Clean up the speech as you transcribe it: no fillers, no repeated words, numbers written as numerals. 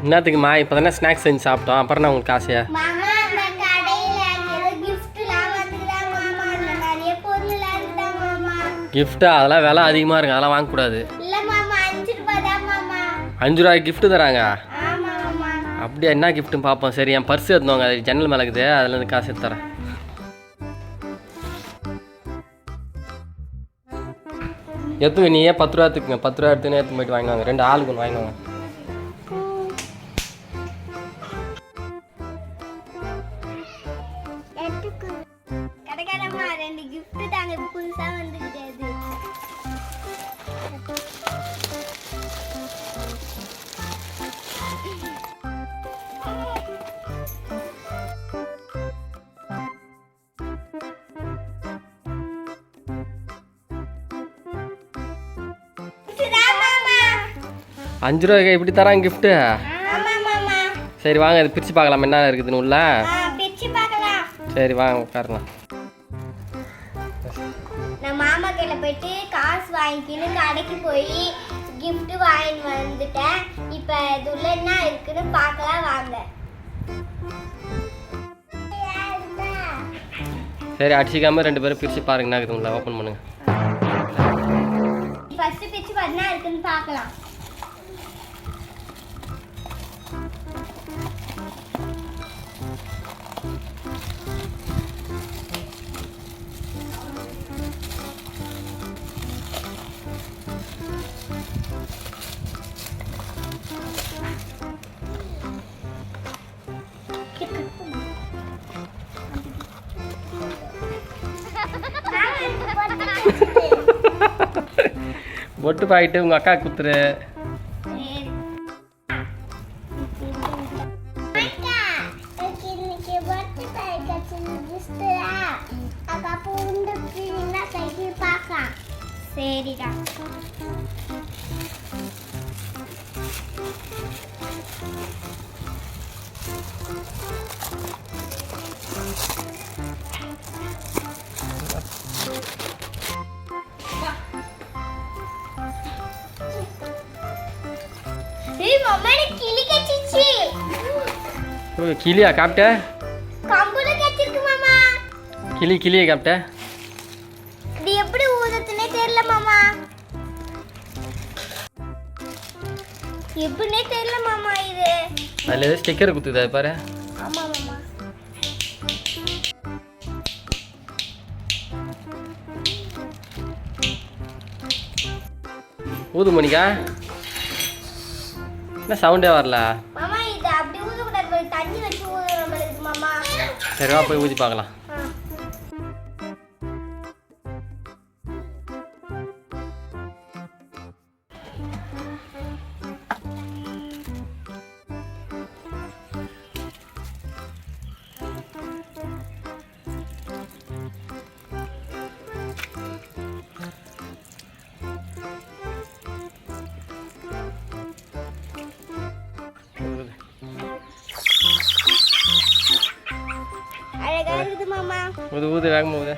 என்னத்துக்குமா இப்போ தானே ஸ்நாக்ஸ் செஞ்சு சாப்பிட்டோம், அப்புறம் நான் உங்களுக்கு காசையா? கிஃப்ட்டா? அதெல்லாம் விலை அதிகமாக இருக்கு, அதெல்லாம் வாங்கக்கூடாது. 5 ரூபாய்க்கு கிஃப்ட்டு தராங்க? அப்படியா? என்ன கிஃப்ட்டுன்னு பார்ப்போம். சரி, என் பர்ஸ் எடுத்துவாங்க, அது ஜன்னல் மேலே இருக்குது, அதுலேருந்து காசு எடுத்து தரேன். எடுத்துங்க, நீயே 10 ரூபா எடுத்துக்குங்க. 10 ரூபா எடுத்துன்னு எடுத்து போயிட்டு வாங்கிவாங்க. 2 ஆளுக்கு ஒன்று வாங்கிவாங்க. அஞ்சு ரூபாய்க்கு இப்படி தராங்க கிஃப்ட்டு? சரி வாங்க, அது பிரித்து பார்க்கலாம் என்ன இருக்குதுன்னு உள்ள. சரி வாங்க உட்காரலாம். நான் மாமா கையில போயிட்டு காசு வாங்கிக்கின்னு கடைக்கு போய் கிஃப்ட் வாங்கிட்டு வந்துட்டேன். இப்போ இது உள்ள என்ன இருக்குன்னு பார்க்கலாம் வாங்க. சரி, அடிச்சிக்காம 2 பேரும் பிரித்து பாருங்க என்ன இருக்குது உள்ள. ஓப்பன் பண்ணுங்க. ஃபர்ஸ்ட் பிரிச்சு பார்த்தா என்ன இருக்குன்னு பார்க்கலாம். பொட்டு பாக்கிட்டு உங்கள் அக்கா குத்துரு. சரிடா. கிளியா காப்பிட்ட? கம்புல கச்சிருக்கு மாமா. கிளியை காப்பிட்ட? இது எப்படி ஊதுதுன்னே தெரியல மாமா. எப்படினே தெரியல மாமா. இது அதுல ஏதோ ஸ்டிக்கர் குத்துதா பாரு. ஆமா மாமா. ஊது மணிக்கா. என்ன சவுண்டே வரல மாமா. இது அப்படி ஊத கூடாது, தண்ணி வச்சு ஊதுற மாதிரி இருக்கு மாமா. சரி வா போய் ஊதி பார்க்கலாம். அழகா இருக்குது மாமா. ஊது வேகமாக ஊது.